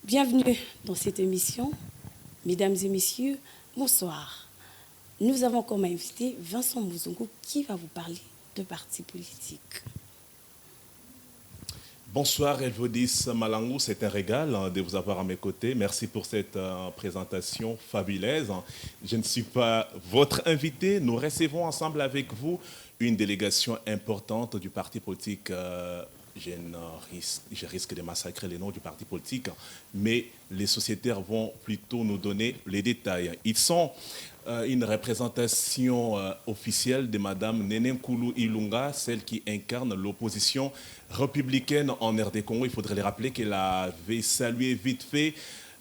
Bienvenue dans cette émission. Mesdames et messieurs, bonsoir. Nous avons comme invité Vincent Mouzongo qui va vous parler de partis politiques. Bonsoir Elvodis Malangou, c'est un régal de vous avoir à mes côtés. Merci pour cette présentation fabuleuse. Je ne suis pas votre invité, nous recevons ensemble avec vous une délégation importante du parti politique. Je risque de massacrer les noms du parti politique, mais les sociétaires vont plutôt nous donner les détails. Ils sont une représentation officielle de Mme Nenenkulu Ilunga, celle qui incarne l'opposition républicaine en RD Congo. Il faudrait les rappeler qu'elle avait salué vite fait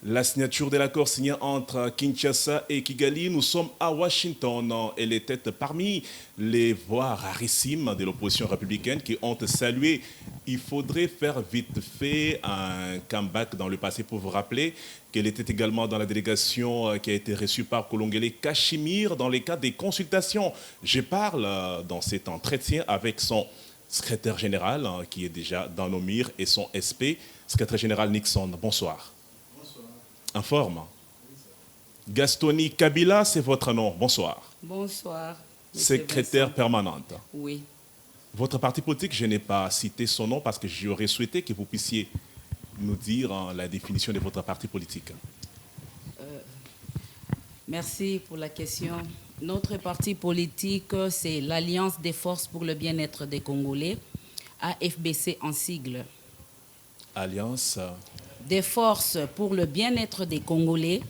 la signature de l'accord signé entre Kinshasa et Kigali. Nous sommes à Washington. Elle était parmi les voix rarissimes de l'opposition républicaine qui ont salué. Il faudrait faire vite fait un comeback dans le passé pour vous rappeler qu'elle était également dans la délégation qui a été reçue par Kolongele Kashimir dans les cas des consultations. Je parle dans cet entretien avec son secrétaire général qui est déjà dans nos mires et son SP, secrétaire général Nixon. Bonsoir. En forme. Gastoni Kabila, c'est votre nom. Bonsoir. Bonsoir. Secrétaire permanente. Oui. Votre parti politique, je n'ai pas cité son nom parce que j'aurais souhaité que vous puissiez nous dire la définition de votre parti politique. Merci pour la question. Notre parti politique, c'est l'Alliance des forces pour le bien-être des Congolais, AFBC en sigle. Alliance des forces pour le bien-être des Congolais,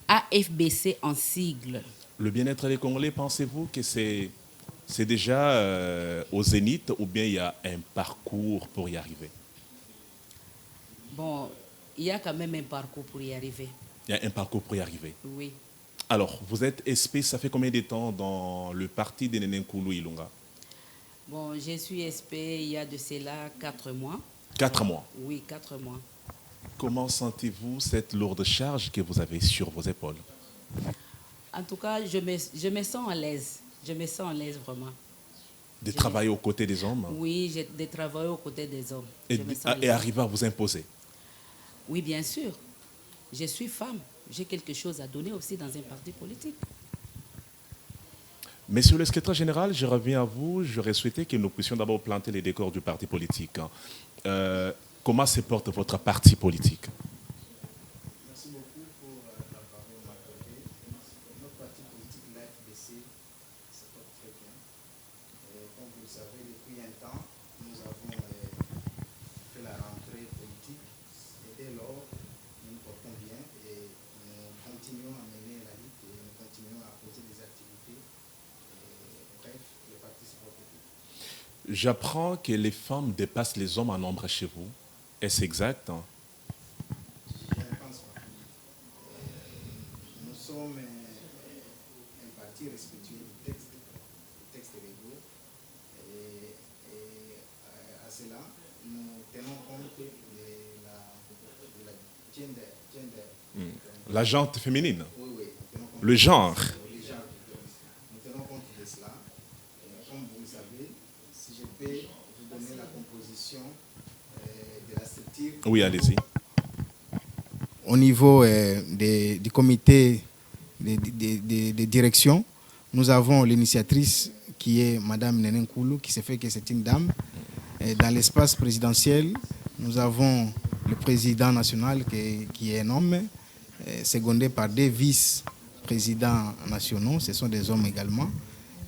AFBC en sigle. Le bien-être des Congolais, pensez-vous que c'est déjà au zénith ou bien il y a un parcours pour y arriver? Bon, il y a quand même un parcours pour y arriver. Il y a un parcours pour y arriver? Oui. Alors, vous êtes SP, ça fait combien de temps dans le parti de Nenenkulu Ilunga? Bon, je suis SP il y a de cela 4 mois. 4 mois? Oui, 4 mois. Comment sentez-vous cette lourde charge que vous avez sur vos épaules? En tout cas, je me sens à l'aise. Je me sens à l'aise vraiment. De travailler aux côtés des hommes? Oui, de travailler aux côtés des hommes. Et arriver à vous imposer? Oui, bien sûr. Je suis femme. J'ai quelque chose à donner aussi dans un parti politique. Monsieur le secrétaire général, je reviens à vous. J'aurais souhaité que nous puissions d'abord planter les décors du parti politique. Comment se porte votre parti politique? Merci beaucoup pour la parole m'accordée. Notre parti politique, l'AFBC, se porte très bien. Comme vous le savez, depuis un temps, nous avons fait la rentrée politique. Et dès lors, nous nous portons bien et nous continuons à mener la lutte et nous continuons à poser des activités. Bref, le parti se porte bien. J'apprends que les femmes dépassent les hommes en nombre chez vous. Est-ce exact? Je ne pense pas. Nous sommes un parti respectueux du texte légaux et à cela, nous tenons compte de la gender. La jante féminine? Oui, oui. Le genre? Nous tenons compte de cela. Et comme vous le savez, si je peux vous donner la composition de la structure. Oui, allez-y. Au niveau du comité de direction, nous avons l'initiatrice qui est Mme Nenenkulu, qui se fait que c'est une dame. Et dans l'espace présidentiel, nous avons le président national qui est un homme, secondé par 2 vice-présidents nationaux, ce sont des hommes également.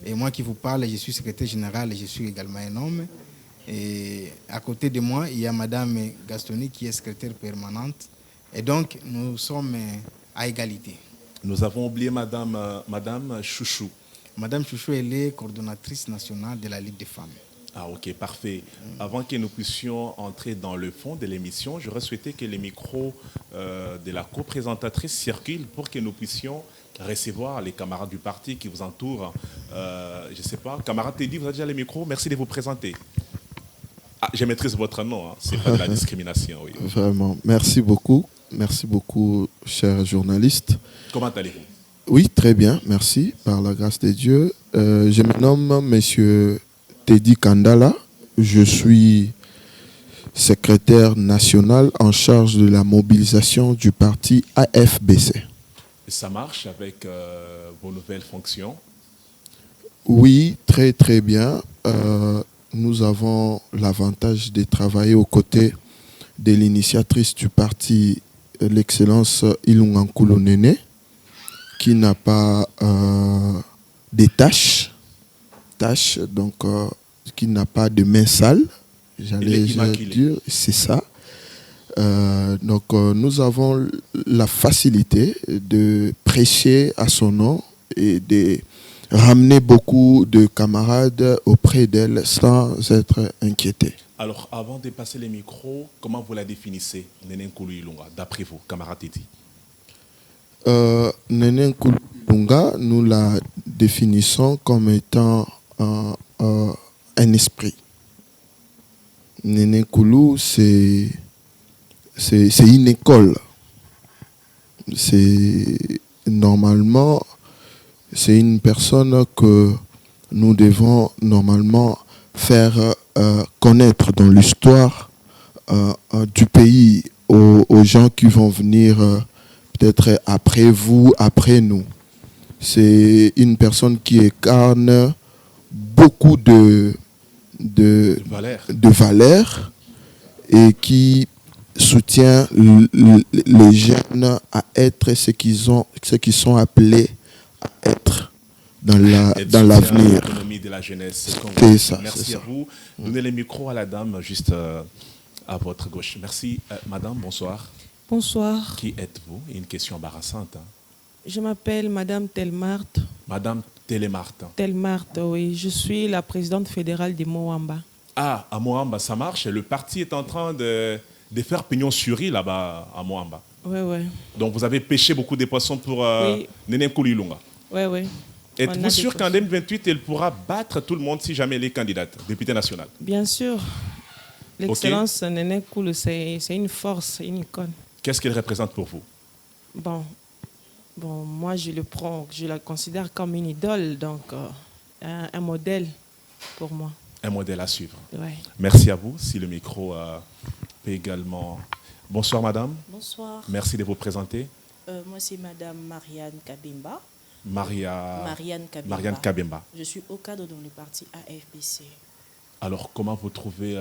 Et moi qui vous parle, je suis secrétaire général et je suis également un homme. Et à côté de moi, il y a Mme Gastoni qui est secrétaire permanente. Et donc, nous sommes à égalité. Nous avons oublié Madame Chouchou. Madame Chouchou, elle est coordonnatrice nationale de la Ligue des femmes. Ah, ok, parfait. Avant que nous puissions entrer dans le fond de l'émission, j'aurais souhaité que les micros de la co-présentatrice circulent pour que nous puissions recevoir les camarades du parti qui vous entourent. Je ne sais pas, camarade Teddy, vous avez déjà les micros? Merci de vous présenter. Ah, je maîtrise votre nom, hein. C'est pas de la discrimination, oui. Vraiment, merci beaucoup, cher journaliste. Comment allez-vous? Oui, très bien, merci, par la grâce de Dieu. Je me nomme Monsieur Teddy Kandala, je suis secrétaire national en charge de la mobilisation du parti AFBC. Ça marche avec vos nouvelles fonctions? Oui, très très bien. Nous avons l'avantage de travailler aux côtés de l'initiatrice du parti, l'excellence Ilunga Nkulu Nene, qui n'a pas des tâches, donc qui n'a pas de main sale, j'allais dire, c'est ça. Donc nous avons la facilité de prêcher à son nom et de ramener beaucoup de camarades auprès d'elle sans être inquiétés. Alors, avant de passer les micros, comment vous la définissez, Nene Nkulu Ilunga, d'après vous, camarade Titi? Nene Nkulu Ilunga, nous la définissons comme étant un esprit. Nene Nkulu, c'est une école. Normalement, c'est une personne que nous devons normalement faire connaître dans l'histoire du pays aux gens qui vont venir peut-être après vous, après nous. C'est une personne qui incarne beaucoup de valeurs et qui soutient les jeunes à être ce qu'ils sont appelés à être dans l'avenir. L'autonomie de la jeunesse. C'est ça. Merci à vous. Donnez le micro à la dame juste à votre gauche. Merci. Madame, bonsoir. Bonsoir. Qui êtes-vous? Une question embarrassante. Je m'appelle Madame Telmarthe. Madame Télémarthe. Telmarthe, oui. Je suis la présidente fédérale de Moamba. Ah, à Moamba, ça marche. Le parti est en train de faire pignon sur rue là-bas à Moamba. Oui, oui. Donc vous avez pêché beaucoup de poissons pour Nene Nkulu Ilunga. Oui, oui. Êtes-vous sûr qu'en 2028, elle pourra battre tout le monde si jamais elle est candidate, députée nationale? Bien sûr. L'excellence Nene Nkulu, c'est une force, une icône. Qu'est-ce qu'elle représente pour vous? Bon, moi je la considère comme une idole, donc un modèle pour moi. Un modèle à suivre. Ouais. Merci à vous. Si le micro peut également... Bonsoir madame. Bonsoir. Merci de vous présenter. Moi c'est madame Marianne Kabemba. Marianne Kabemba. Je suis au cadre dans le parti AFBC. Alors comment vous trouvez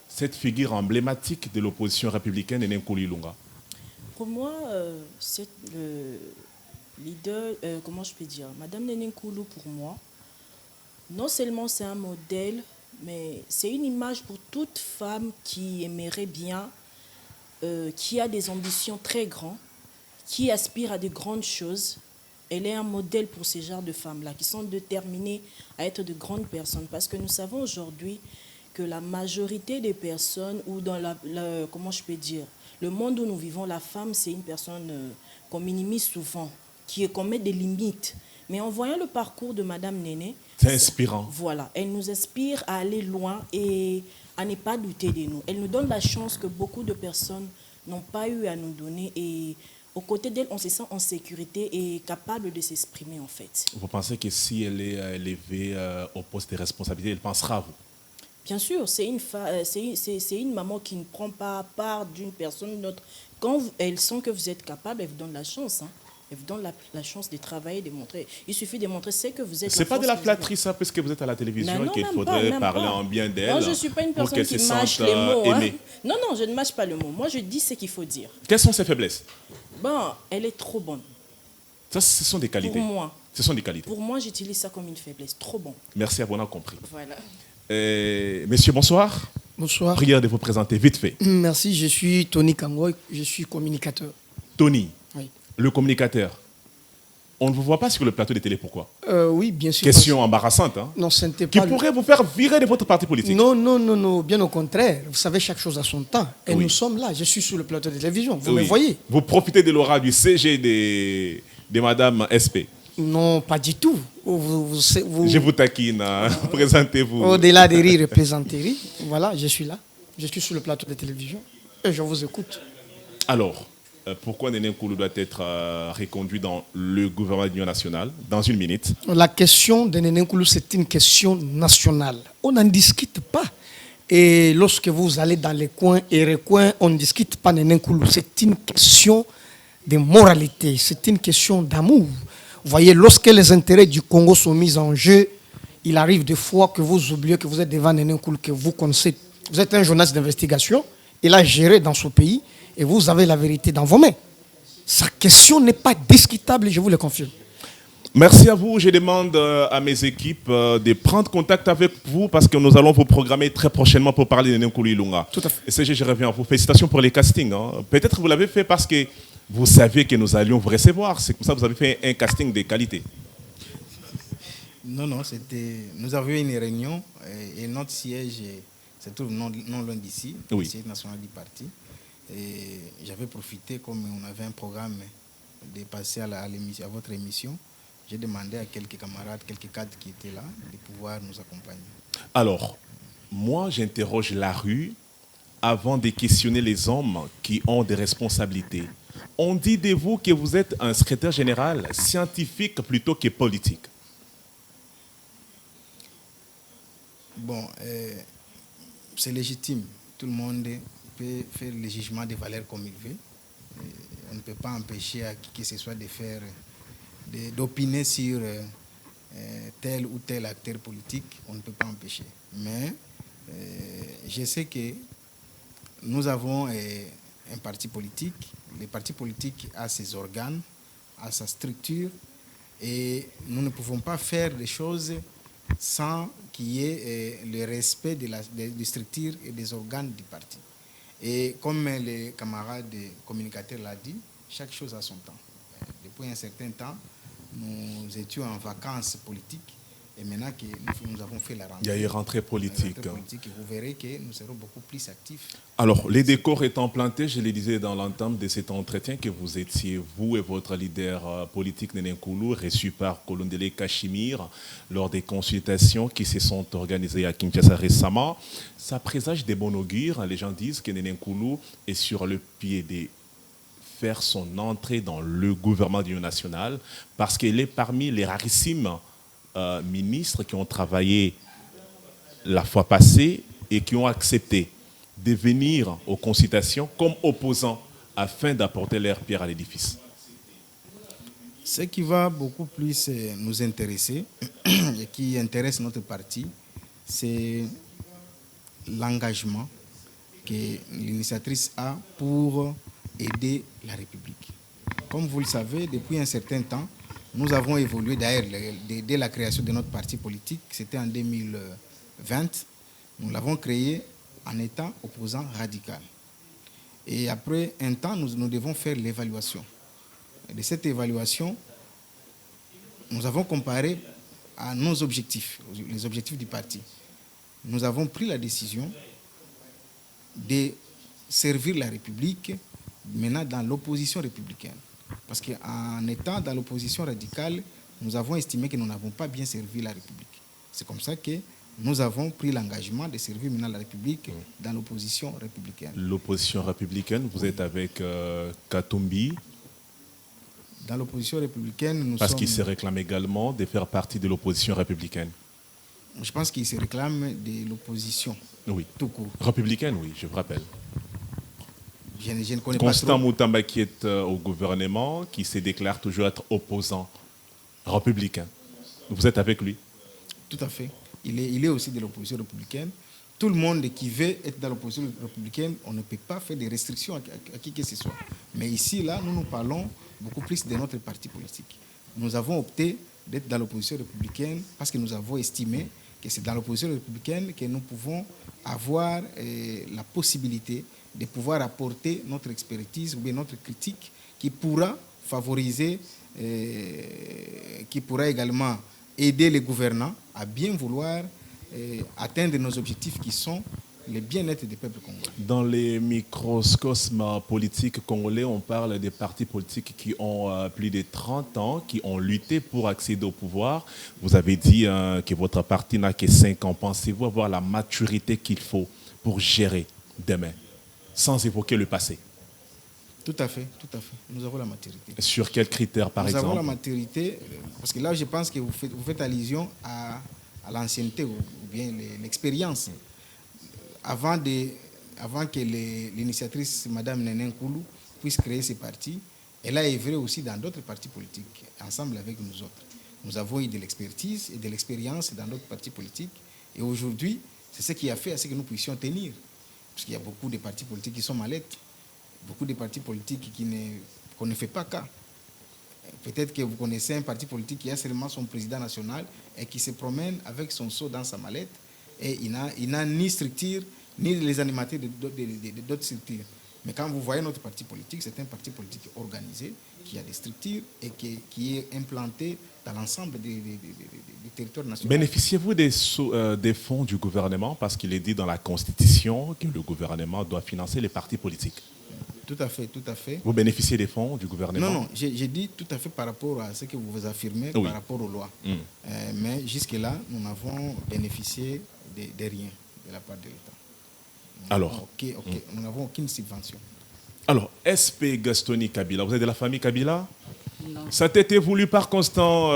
cette figure emblématique de l'opposition républicaine, Nene Nkulu Ilunga? Pour moi, c'est le leader, comment je peux dire, madame Nene Nkulu, pour moi, non seulement c'est un modèle, mais c'est une image pour toute femme qui aimerait bien, qui a des ambitions très grandes, qui aspire à de grandes choses. Elle est un modèle pour ces genres de femmes-là, qui sont déterminées à être de grandes personnes. Parce que nous savons aujourd'hui que la majorité des personnes, ou dans comment je peux dire, le monde où nous vivons, la femme, c'est une personne qu'on minimise souvent, qu'on met des limites. Mais en voyant le parcours de Madame Nene, c'est inspirant. Voilà, elle nous inspire à aller loin et à ne pas douter de nous. Elle nous donne la chance que beaucoup de personnes n'ont pas eu à nous donner. Et aux côtés d'elle, on se sent en sécurité et capable de s'exprimer, en fait. Vous pensez que si elle est élevée au poste de responsabilité, elle pensera à vous? Bien sûr, c'est une maman qui ne prend pas part d'une personne ou d'une autre. Quand elle sent que vous êtes capable, elle vous donne la chance. Elle vous donne la chance de travailler, de montrer. Il suffit de montrer ce que vous êtes. C'est pas de la flatterie, ça, puisque vous êtes à la télévision, qu'il faudrait parler en bien d'elle. Moi, je ne suis pas une personne qui mâche les mots. Non, je ne mâche pas le mot. Moi, je dis ce qu'il faut dire. Quelles sont ses faiblesses? Elle est trop bonne. Ça, ce sont des qualités. Pour moi. Ce sont des qualités. Pour moi, j'utilise ça comme une faiblesse. Trop bon. Merci à vous, on a compris. Voilà. Messieurs, bonsoir. Bonsoir. Prière de vous présenter vite fait. Merci, je suis Tony Kangoy, je suis communicateur. Tony, oui. Le communicateur. On ne vous voit pas sur le plateau de télé, pourquoi? Oui, bien sûr. Question embarrassante. Non, ce n'était pas... Qui pourrait vous faire virer de votre parti politique? Non, bien au contraire. Vous savez, chaque chose a son temps. Et nous sommes là, je suis sur le plateau de télévision, vous me voyez. Vous profitez de l'aura du CG de Madame SP? Non, pas du tout. Je vous taquine, présentez-vous. Au-delà des rires et plaisanteries, voilà, je suis là. Je suis sur le plateau de télévision et je vous écoute. Alors, pourquoi Nene Nkulu doit être reconduit dans le gouvernement de l'Union nationale? Dans une minute. La question de Nene Nkulu, c'est une question nationale. On n'en discute pas. Et lorsque vous allez dans les coins et recoins, on ne discute pas Néné Nkoulou. C'est une question de moralité, c'est une question d'amour. Vous voyez, lorsque les intérêts du Congo sont mis en jeu, il arrive des fois que vous oubliez que vous êtes devant Néné Nkoulou, que vous connaissez. Vous êtes un journaliste d'investigation, il a géré dans ce pays, et vous avez la vérité dans vos mains. Sa question n'est pas discutable, je vous le confirme. Merci à vous. Je demande à mes équipes de prendre contact avec vous parce que nous allons vous programmer très prochainement pour parler de Néné Nkoulou Ilunga. Tout à fait. Et CG, je reviens à vous. Félicitations pour les castings. Hein. Peut-être vous l'avez fait parce que vous saviez que nous allions vous recevoir. C'est comme ça que vous avez fait un casting de qualité. Non, nous avions une réunion et notre siège se trouve non loin d'ici, Oui. le siège national du parti. Et j'avais profité, comme on avait un programme, de passer à votre émission. J'ai demandé à quelques camarades, quelques cadres qui étaient là, de pouvoir nous accompagner. Alors, moi, j'interroge la rue avant de questionner les hommes qui ont des responsabilités. On dit de vous que vous êtes un secrétaire général scientifique plutôt que politique. Bon, c'est légitime. Tout le monde peut faire le jugement des valeurs comme il veut. On ne peut pas empêcher à qui que ce soit de faire, d'opiner sur tel ou tel acteur politique. On ne peut pas empêcher. Mais je sais que nous avons un parti politique. Le parti politique a ses organes, a sa structure, et nous ne pouvons pas faire des choses sans qu'il y ait le respect des structures et des organes du parti. Et comme les camarades communicateurs l'ont dit, chaque chose a son temps. Depuis un certain temps, nous étions en vacances politiques et maintenant que nous avons fait la rentrée. Il y a une rentrée politique. Et vous verrez que nous serons beaucoup plus actifs. Alors, les décors étant plantés, je le disais dans l'entame de cet entretien que vous étiez, vous et votre leader politique Néné Nkoulou, reçu par Kolondele Kachimir lors des consultations qui se sont organisées à Kinshasa récemment. Ça présage des bons augures. Les gens disent que Néné Nkoulou est sur le pied de faire son entrée dans le gouvernement d'union nationale parce qu'il est parmi les rarissimes ministres qui ont travaillé la fois passée et qui ont accepté de venir aux consultations comme opposants afin d'apporter leur pierre à l'édifice. Ce qui va beaucoup plus nous intéresser et qui intéresse notre parti, c'est l'engagement que l'initiatrice a pour aider la République. Comme vous le savez, depuis un certain temps, nous avons évolué, d'ailleurs, dès la création de notre parti politique, c'était en 2020, nous l'avons créé en étant opposant radical. Et après un temps, nous devons faire l'évaluation. De cette évaluation, nous avons comparé à nos objectifs, les objectifs du parti. Nous avons pris la décision de servir la République maintenant dans l'opposition républicaine. Parce qu'en étant dans l'opposition radicale, nous avons estimé que nous n'avons pas bien servi la République. C'est comme ça que nous avons pris l'engagement de servir maintenant la République dans l'opposition républicaine. L'opposition républicaine, vous êtes avec Katumbi. Dans l'opposition républicaine, nous Parce sommes... qu'il se réclame également de faire partie de l'opposition républicaine. Je pense qu'il se réclame de l'opposition. Oui. Tout court. Républicaine, oui, je vous rappelle. Je ne connais Constant pas trop. Moutamba qui est au gouvernement, qui se déclare toujours être opposant républicain. Vous êtes avec lui? Tout à fait. Il est aussi de l'opposition républicaine. Tout le monde qui veut être dans l'opposition républicaine, on ne peut pas faire des restrictions à qui que ce soit. Mais ici, là, nous parlons beaucoup plus de notre parti politique. Nous avons opté d'être dans l'opposition républicaine parce que nous avons estimé que c'est dans l'opposition républicaine que nous pouvons avoir la possibilité de pouvoir apporter notre expertise ou bien notre critique qui pourra favoriser, qui pourra également aider les gouvernants à bien vouloir atteindre nos objectifs qui sont le bien-être des peuples congolais. Dans les microcosmes politiques congolais, on parle des partis politiques qui ont plus de 30 ans, qui ont lutté pour accéder au pouvoir. Vous avez dit que votre parti n'a que 5 ans. Pensez-vous avoir la maturité qu'il faut pour gérer demain, sans évoquer le passé? Tout à fait, tout à fait. Nous avons la maturité. Sur quels critères, par exemple? Nous avons la maturité, parce que là, je pense que vous faites allusion à l'ancienneté ou bien l'expérience. avant que l'initiatrice, Mme Nenen Koulou, puisse créer ce parti, elle a œuvré aussi dans d'autres partis politiques, ensemble avec nous autres. Nous avons eu de l'expertise et de l'expérience dans d'autres partis politiques. Et aujourd'hui, c'est ce qui a fait à ce que nous puissions tenir. Parce qu'il y a beaucoup de partis politiques qui sont mallettes, beaucoup de partis politiques qu'on ne fait pas cas. Peut-être que vous connaissez un parti politique qui a seulement son président national et qui se promène avec son seau dans sa mallette et il n'a ni structure, ni les animateurs d'autres structures. Mais quand vous voyez notre parti politique, c'est un parti politique organisé, qui a des structures et qui est implanté dans l'ensemble des territoires nationaux. Bénéficiez-vous des fonds du gouvernement? Parce qu'il est dit dans la Constitution que le gouvernement doit financer les partis politiques. Tout à fait, tout à fait. Vous bénéficiez des fonds du gouvernement? Non, j'ai dit tout à fait par rapport à ce que vous affirmez, oui, par rapport aux lois. Mais jusque-là, nous n'avons bénéficié de rien de la part de l'État. Alors, nous n'avons aucune subvention. Alors, SP Gastoni Kabila, vous êtes de la famille Kabila? Non. Ça a été voulu par Constant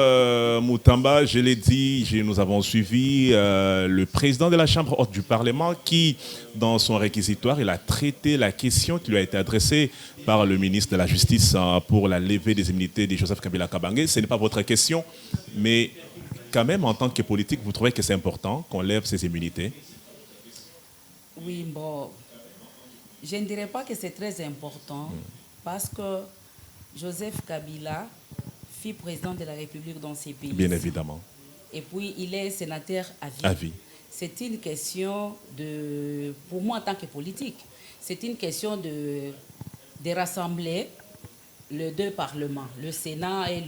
Moutamba, je l'ai dit, nous avons suivi le président de la Chambre haute du Parlement qui, dans son réquisitoire, il a traité la question qui lui a été adressée par le ministre de la Justice pour la levée des immunités de Joseph Kabila Kabange. Ce n'est pas votre question, mais quand même, en tant que politique, vous trouvez que c'est important qu'on lève ces immunités? Oui, bon, je ne dirais pas que c'est très important parce que Joseph Kabila fut président de la République dans ces pays. Bien évidemment. Et puis, il est sénateur à vie. À vie. C'est une question pour moi en tant que politique, c'est une question de rassembler les deux parlements, le Sénat et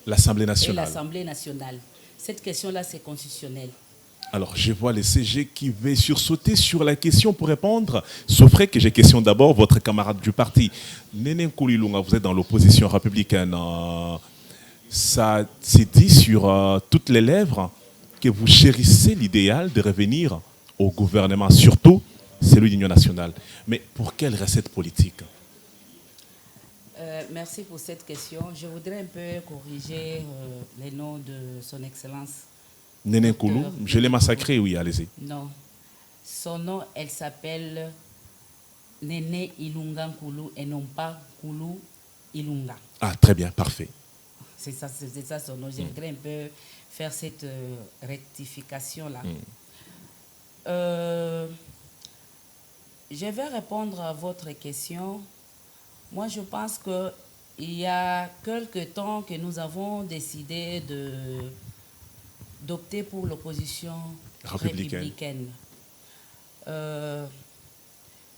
l'Assemblée nationale. Cette question-là, c'est constitutionnel. Alors, je vois le CG qui va sursauter sur la question pour répondre. Sauf que j'ai question d'abord, votre camarade du parti, Nenen Koulilunga, vous êtes dans l'opposition républicaine. Ça s'est dit sur toutes les lèvres que vous chérissez l'idéal de revenir au gouvernement, surtout celui d'Union nationale. Mais pour quelle recette politique? Merci pour cette question. Je voudrais un peu corriger les noms de son Excellence. Nenen Koulou, je l'ai massacré, oui, allez-y. Non. Son nom, elle s'appelle Néné Ilunga Koulou et non pas Koulou Ilunga. Ah, très bien, parfait. C'est ça son nom. Je voudrais un peu faire cette rectification-là. Je vais répondre à votre question. Moi, je pense qu'il y a quelque temps que nous avons décidé d'opter pour l'opposition républicaine.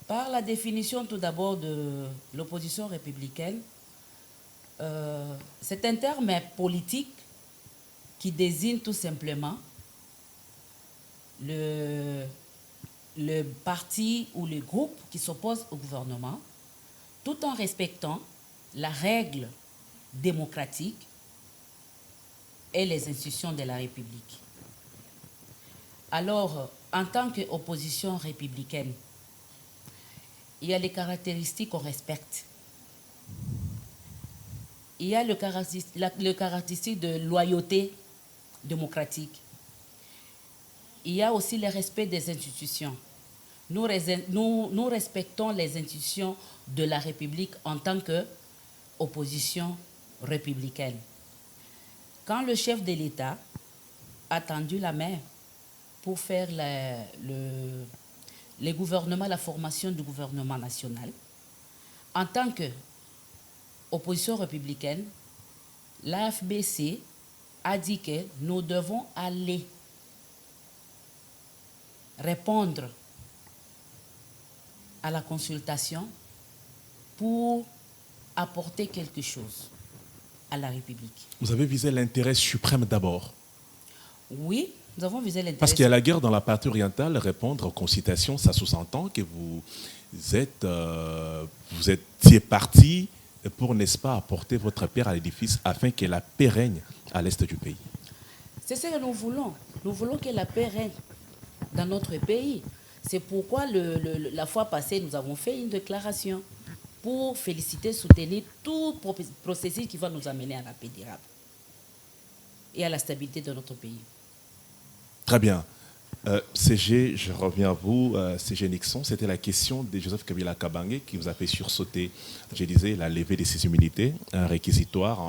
Par la définition tout d'abord de l'opposition républicaine, c'est un terme politique qui désigne tout simplement le parti ou le groupe qui s'oppose au gouvernement tout en respectant la règle démocratique et les institutions de la République. Alors, en tant qu'opposition républicaine, il y a les caractéristiques qu'on respecte. Il y a le caractéristique de loyauté démocratique. Il y a aussi le respect des institutions. Nous respectons les institutions de la République en tant qu'opposition républicaine. Quand le chef de l'État a tendu la main pour faire le gouvernement, la formation du gouvernement national, en tant qu'opposition républicaine, l'AFBC a dit que nous devons aller répondre à la consultation pour apporter quelque chose à la République. Vous avez visé l'intérêt suprême d'abord. Oui, nous avons visé l'intérêt. Parce qu'il y a la guerre dans la partie orientale, répondre aux consultations, ça sous-entend que vous étiez parti pour, n'est-ce pas, apporter votre pierre à l'édifice afin que la paix règne à l'est du pays. C'est ce que nous voulons. Nous voulons que la paix règne dans notre pays. C'est pourquoi la fois passée, nous avons fait une déclaration pour féliciter, soutenir tout processus qui va nous amener à la paix durable et à la stabilité de notre pays. Très bien. CG, je reviens à vous, CG Nixon, c'était la question de Joseph Kabila Kabange qui vous a fait sursauter, je disais, la levée de ses immunités, un réquisitoire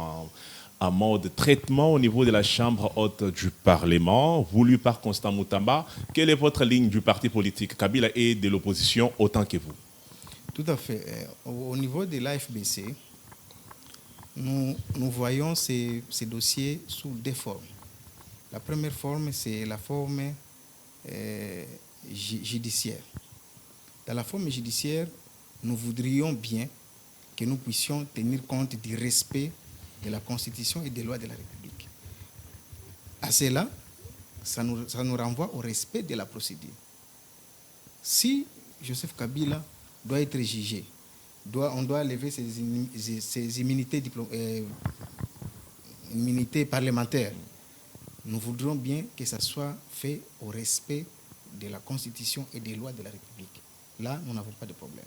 en mode traitement au niveau de la Chambre haute du Parlement, voulu par Constant Moutamba. Quelle est votre ligne du parti politique? Kabila est de l'opposition autant que vous. Tout à fait. Au niveau de l'AFBC, nous voyons ces dossiers sous deux formes. La première forme, c'est la forme judiciaire. Dans la forme judiciaire, nous voudrions bien que nous puissions tenir compte du respect de la Constitution et des lois de la République. À cela, ça nous renvoie au respect de la procédure. Si Joseph Kabila doit être jugé, on doit lever ses immunités parlementaires, nous voudrions bien que ça soit fait au respect de la Constitution et des lois de la République. Là, nous n'avons pas de problème.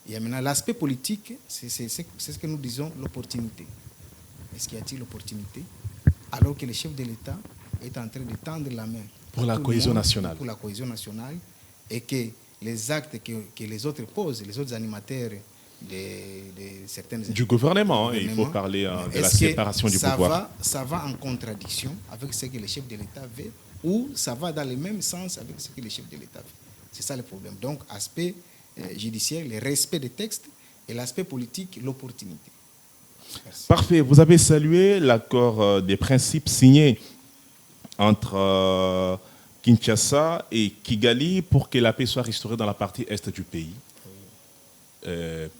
Et maintenant, l'aspect politique, c'est ce que nous disons, l'opportunité. Est-ce qu'il y a-t-il l'opportunité alors que le chef de l'État est en train de tendre la main pour la cohésion nationale. Pour la cohésion nationale, et que les actes que les autres posent, les autres animateurs de certaines... Du gouvernement, il faut parler de la séparation du pouvoir. Ça va en contradiction avec ce que le chef de l'État veut, ou ça va dans le même sens avec ce que le chef de l'État veut. C'est ça le problème. Donc, aspect judiciaire, le respect des textes, et l'aspect politique, l'opportunité. Merci. Parfait. Vous avez salué l'accord des principes signé entre Kinshasa et Kigali pour que la paix soit restaurée dans la partie est du pays.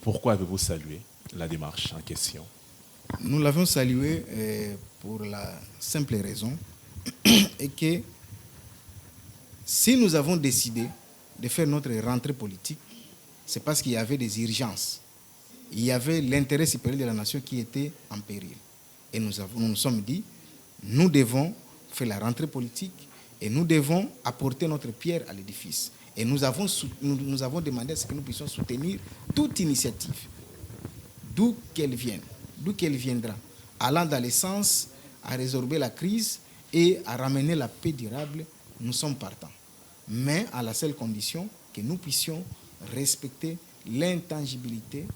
Pourquoi avez-vous salué la démarche en question? Nous l'avons salué pour la simple raison et que si nous avons décidé de faire notre rentrée politique, c'est parce qu'il y avait des urgences. Il y avait l'intérêt supérieur de la nation qui était en péril. Et nous nous sommes dit, nous devons faire la rentrée politique et nous devons apporter notre pierre à l'édifice. Et nous avons demandé à ce que nous puissions soutenir toute initiative, d'où qu'elle vienne, d'où qu'elle viendra, allant dans le sens à résorber la crise et à ramener la paix durable. Nous sommes partants. Mais à la seule condition que nous puissions respecter l'intangibilité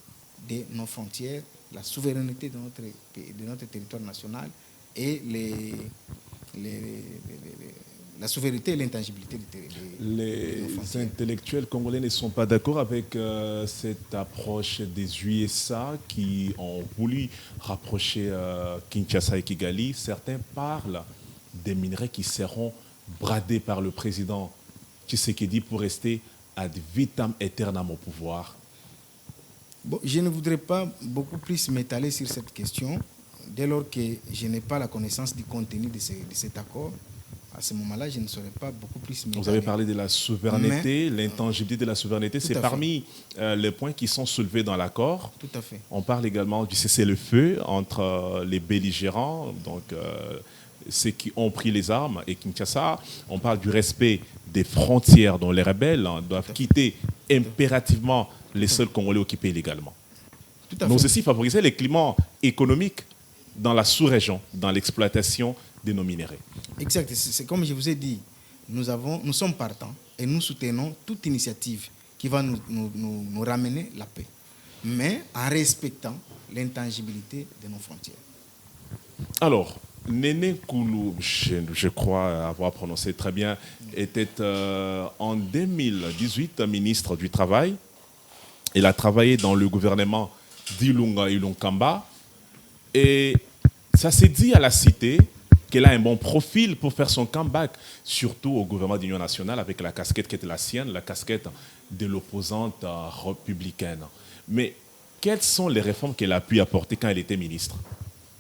de nos frontières, la souveraineté de notre territoire national et la souveraineté et l'intangibilité de nos frontières. Les intellectuels congolais ne sont pas d'accord avec cette approche des USA qui ont voulu rapprocher Kinshasa et Kigali. Certains parlent des minerais qui seront bradés par le président Tshisekedi pour rester ad vitam aeternam au pouvoir. Bon, je ne voudrais pas beaucoup plus m'étaler sur cette question, dès lors que je n'ai pas la connaissance du contenu de cet accord. À ce moment-là, je ne saurais pas beaucoup plus m'étaler. Vous avez parlé de la souveraineté, l'intangibilité de la souveraineté. C'est parmi les points qui sont soulevés dans l'accord. Tout à fait. On parle également du cessez-le-feu entre les belligérants, donc ceux qui ont pris les armes, et Kinshasa. On parle du respect des frontières dont les rebelles doivent quitter impérativement les seuls Congolais occupés illégalement. Mais aussi favoriser les climats économiques dans la sous-région, dans l'exploitation de nos minéraux. Exact. C'est comme je vous ai dit, nous sommes partants et nous soutenons toute initiative qui va nous ramener la paix, mais en respectant l'intangibilité de nos frontières. Alors, Néné Koulou, je crois avoir prononcé très bien, était en 2018 ministre du Travail. Il a travaillé dans le gouvernement d'Ilunga Ilunkamba. Et ça s'est dit à la cité qu'elle a un bon profil pour faire son comeback, surtout au gouvernement d'Union nationale, avec la casquette qui était la sienne, la casquette de l'opposante républicaine. Mais quelles sont les réformes qu'elle a pu apporter quand elle était ministre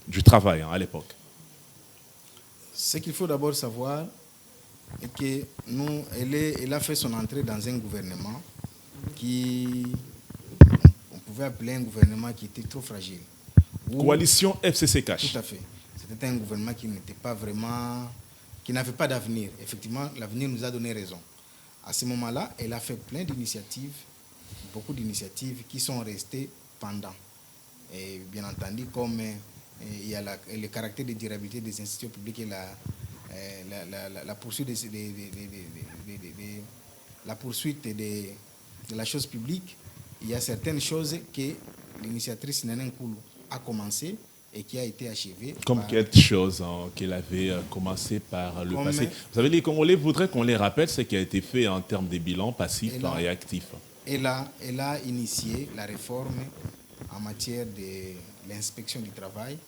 du Travail à l'époque? Ce qu'il faut d'abord savoir est qu'elle a fait son entrée dans un gouvernement qui, on pouvait appeler un gouvernement qui était trop fragile. Coalition FCC Cash. Tout à fait. C'était un gouvernement qui n'était pas vraiment, qui n'avait pas d'avenir. Effectivement, l'avenir nous a donné raison. À ce moment-là, elle a fait plein d'initiatives, beaucoup d'initiatives qui sont restées pendant. Et bien entendu, comme il y a le caractère de durabilité des institutions publiques et la poursuite, la poursuite de la chose publique, il y a certaines choses que l'initiatrice Nenen Koulou a commencé et qui a été achevée. Comme quelle chose qu'elle avait commencé par le passé. Vous savez, les Congolais voudraient qu'on les rappelle ce qui a été fait en termes de bilan passif et actif. Elle a initié la réforme en matière de l'inspection du travail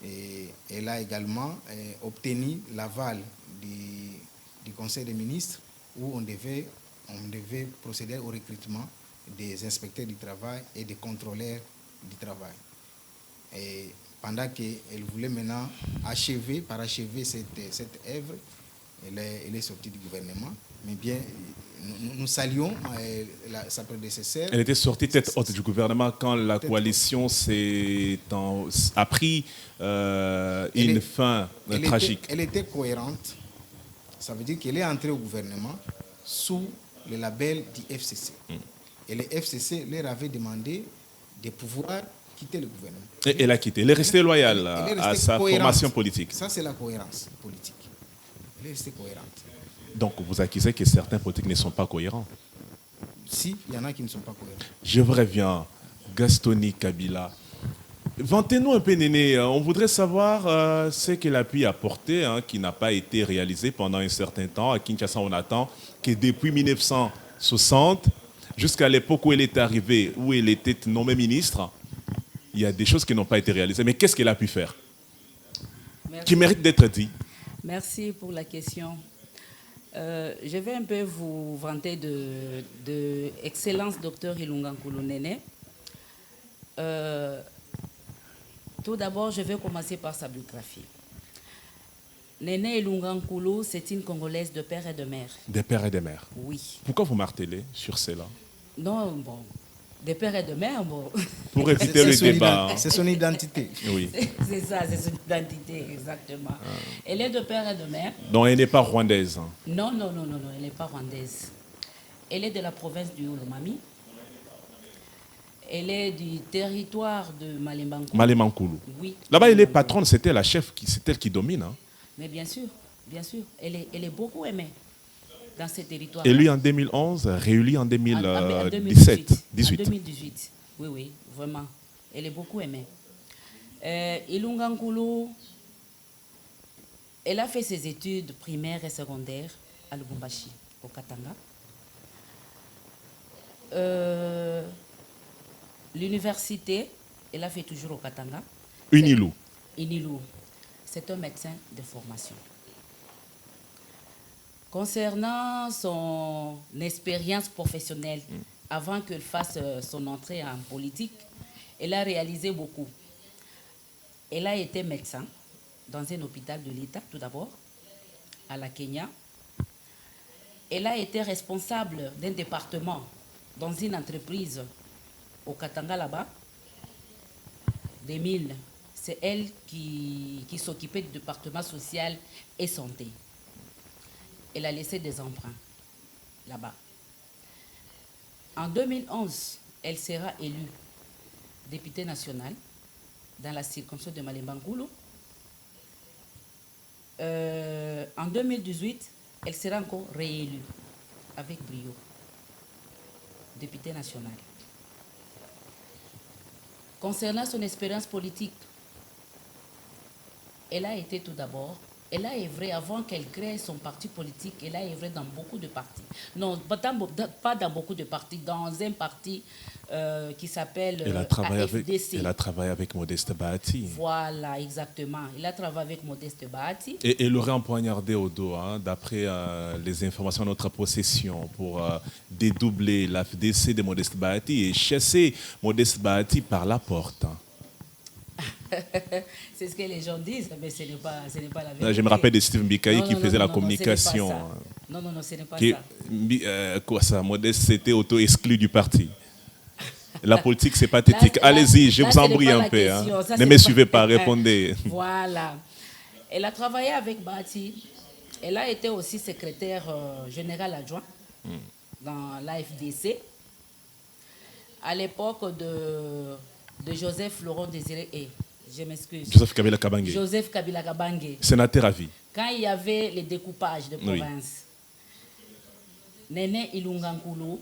et elle a également obtenu l'aval du Conseil des ministres où on devait procéder au recrutement des inspecteurs du travail et des contrôleurs du travail. Et pendant qu'elle voulait maintenant parachever cette œuvre, elle est sortie du gouvernement. Mais bien, nous saluons sa prédécesseur. Elle était sortie tête haute du gouvernement quand la coalition a pris une fin tragique. Elle était cohérente. Ça veut dire qu'elle est entrée au gouvernement sous le label du FCC. Et le FCC leur avait demandé de pouvoir quitter le gouvernement. Et elle a quitté. Elle est restée loyale à sa formation politique. Ça, c'est la cohérence politique. Elle est restée cohérente. Donc, vous accusez que certains politiques ne sont pas cohérents? Si, il y en a qui ne sont pas cohérents. Je vous reviens. Gastoni Kabila. Vantez-nous un peu, Néné. On voudrait savoir ce qu'elle a pu apporter, qui n'a pas été réalisé pendant un certain temps. À Kinshasa, on attend que depuis 1960, jusqu'à l'époque où elle est arrivée, où elle était nommée ministre, il y a des choses qui n'ont pas été réalisées. Mais qu'est-ce qu'elle a pu faire? Merci. Qui mérite d'être dit? Merci pour la question. Je vais un peu vous vanter de excellence docteur Ilunga Nkoulou Néné. Tout d'abord, je vais commencer par sa biographie. Néné Ilunga Nkoulou, c'est une Congolaise de père et de mère. Des pères et des mères. Oui. Pourquoi vous martelez sur cela? Non, bon, des pères et de mères, bon. Pour éviter le débat. C'est son identité. Oui. C'est ça, c'est son identité, exactement. Elle est de père et de mère. Donc elle n'est pas rwandaise. Non, elle n'est pas rwandaise. Elle est de la province du Olomami. Elle est du territoire de Malembankoulou. Malembankoulou. Oui. Là-bas, elle est patronne, c'était la chef, c'est elle qui domine. Mais bien sûr. Elle est beaucoup aimée dans ce territoire. Élu en 2011, réélu en 2017. 2018. Oui, vraiment. Elle est beaucoup aimée. Ilunga Nkoulou, elle a fait ses études primaires et secondaires à Lubumbashi, au Katanga. L'université, elle a fait toujours au Katanga. Unilou. C'est un médecin de formation. Concernant son expérience professionnelle, avant qu'elle fasse son entrée en politique, elle a réalisé beaucoup. Elle a été médecin dans un hôpital de l'État, tout d'abord, à la Kenya. Elle a été responsable d'un département dans une entreprise au Katanga là-bas, des mines. C'est elle qui s'occupait du département social et santé. Elle a laissé des emprunts là-bas. En 2011, elle sera élue députée nationale dans la circonscription de Malembankoulou. En 2018, elle sera encore réélue avec brio, députée nationale. Concernant son expérience politique, elle a été tout d'abord, elle a œuvré avant qu'elle crée son parti politique, elle a œuvré dans beaucoup de partis. Non, pas dans beaucoup de partis, dans un parti qui s'appelle AFDC. Elle a travaillé avec Modeste Bahati. Voilà, exactement. Elle a travaillé avec Modeste Bahati. Et elle aurait empoignardé au dos, d'après les informations de notre possession, pour dédoubler l'AFDC de Modeste Bahati et chasser Modeste Bahati par la porte. C'est ce que les gens disent, mais ce n'est pas la vérité. Là, je me rappelle de Steve Mbikaï qui faisait la communication. Non, ce n'est pas ça. Quoi ça, Modeste s'était auto-exclu du parti. La politique, c'est pathétique. Allez-y, je vous embrouille un peu. Ne me suivez pas, répondez. Voilà. Elle a travaillé avec Bahati. Elle a été aussi secrétaire général adjoint dans l'AFDC. À l'époque de Joseph Laurent Désiré et Je m'excuse. Joseph Kabila Kabange. Joseph Kabila Kabange. Sénateur à vie. Quand il y avait les découpages de province, Néné Ilunga Nkulu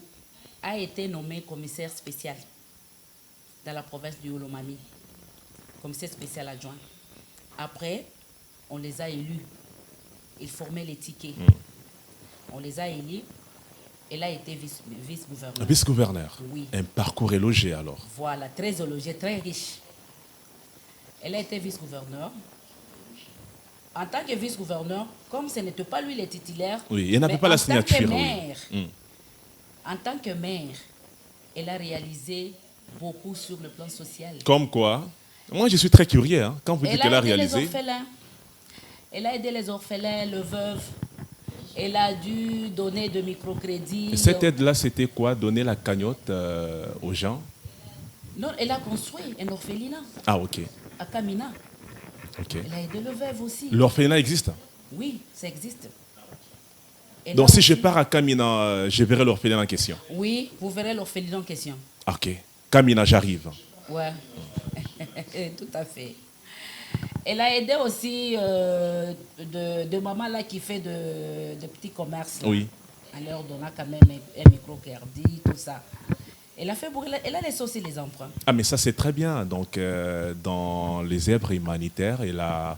a été nommé commissaire spécial dans la province du Olomami. Commissaire spécial adjoint. Après, on les a élus. Ils formaient les tickets. On les a élus. Elle a été vice-gouverneur. Vice-gouverneur. Oui. Un parcours élogé alors. Voilà, très élogé, très riche. Elle a été vice-gouverneur. En tant que vice-gouverneur, comme ce n'était pas lui le titulaire, oui, elle n'avait pas la signature. En tant que maire, elle a réalisé beaucoup sur le plan social. Comme quoi? Moi, je suis très curieux. Hein, quand vous dites qu'elle a réalisé. Elle a aidé les orphelins, les veuves. Elle a dû donner de microcrédits. Et cette aide-là, c'était quoi? Donner la cagnotte aux gens? Non, elle a construit un orphelinat. Ah, ok. À Kamina. Ok. Elle a aidé les veuves aussi. L'orphelinat existe? Oui, ça existe. Et donc, si je pars à Kamina, je verrai l'orphelinat en question? Oui, vous verrez l'orphelinat en question. Ok. Kamina, j'arrive. Ouais, tout à fait. Elle a aidé aussi de mamans là qui fait de petits commerces. Là, oui. En leur donnant quand même un microcrédit, tout ça. Elle a fait elle a laissé aussi les emprunts. Ah, mais ça, c'est très bien. Donc, dans les œuvres humanitaires, elle a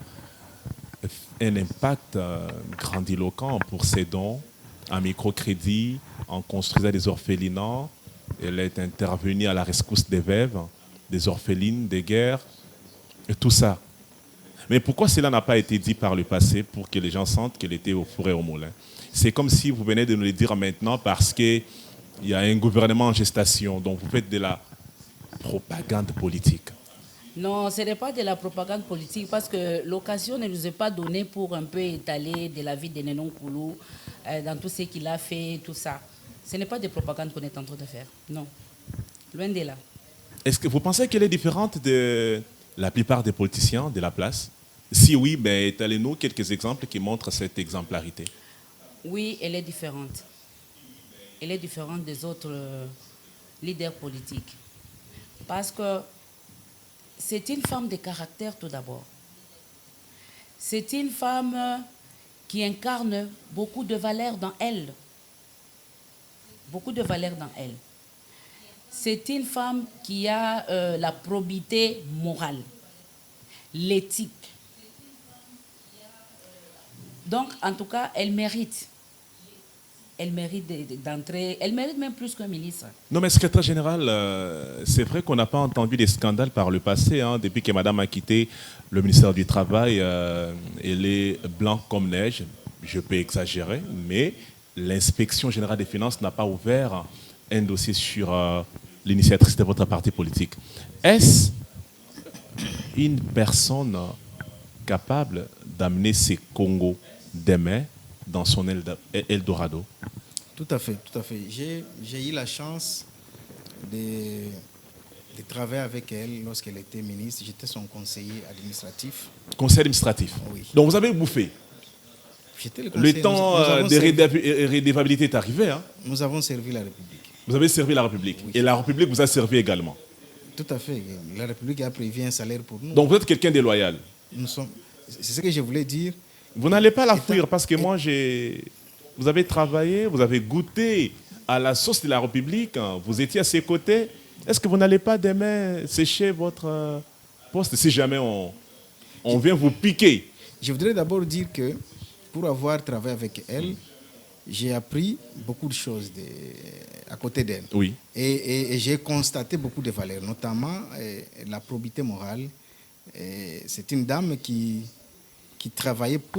un impact grandiloquent pour ses dons en microcrédit, en construisant des orphelinats. Elle est intervenue à la rescousse des veuves, des orphelines, des guerres, et tout ça. Mais pourquoi cela n'a pas été dit par le passé pour que les gens sentent qu'elle était au four et au moulin? C'est comme si vous venez de nous le dire maintenant parce qu'il y a un gouvernement en gestation, donc vous faites de la propagande politique. Non, ce n'est pas de la propagande politique parce que l'occasion ne nous est pas donnée pour un peu étaler de la vie de Néné Nkulu dans tout ce qu'il a fait, tout ça. Ce n'est pas de propagande qu'on est en train de faire, non. Loin de là. Est-ce que vous pensez qu'elle est différente de la plupart des politiciens de la place? Si oui, ben, étalez-nous quelques exemples qui montrent cette exemplarité. Oui, elle est différente. Elle est différente des autres leaders politiques. Parce que c'est une femme de caractère tout d'abord. C'est une femme qui incarne beaucoup de valeurs dans elle. Beaucoup de valeurs dans elle. C'est une femme qui a la probité morale, l'éthique. Donc, en tout cas, elle mérite. Elle mérite d'entrer. Elle mérite même plus qu'un ministre. Non, mais secrétaire général, c'est vrai qu'on n'a pas entendu des scandales par le passé. Hein, depuis que madame a quitté le ministère du Travail, elle est blanche comme neige. Je peux exagérer, mais l'inspection générale des finances n'a pas ouvert un dossier sur l'initiatrice de votre parti politique. Est-ce une personne capable d'amener ces Congos demain dans son Eldorado? Tout à fait, tout à fait. J'ai eu la chance de travailler avec elle lorsqu'elle était ministre. J'étais son conseiller administratif. Conseiller administratif. Oui. Donc vous avez bouffé. Le temps de rédévabilité est arrivé. Hein? Nous avons servi la République. Vous avez servi la République. Oui. Et la République vous a servi également. Tout à fait. La République a prévu un salaire pour nous. Donc vous êtes quelqu'un de loyal. C'est ce que je voulais dire. Vous n'allez pas la fuir parce que moi, vous avez travaillé, vous avez goûté à la sauce de la République, hein. Vous étiez à ses côtés. Est-ce que vous n'allez pas demain sécher votre poste si jamais on vient vous piquer? Je voudrais d'abord dire que pour avoir travaillé avec elle, j'ai appris beaucoup de choses à côté d'elle. Oui. Et j'ai constaté beaucoup de valeurs, notamment la probité morale. C'est une dame qui travaillait pour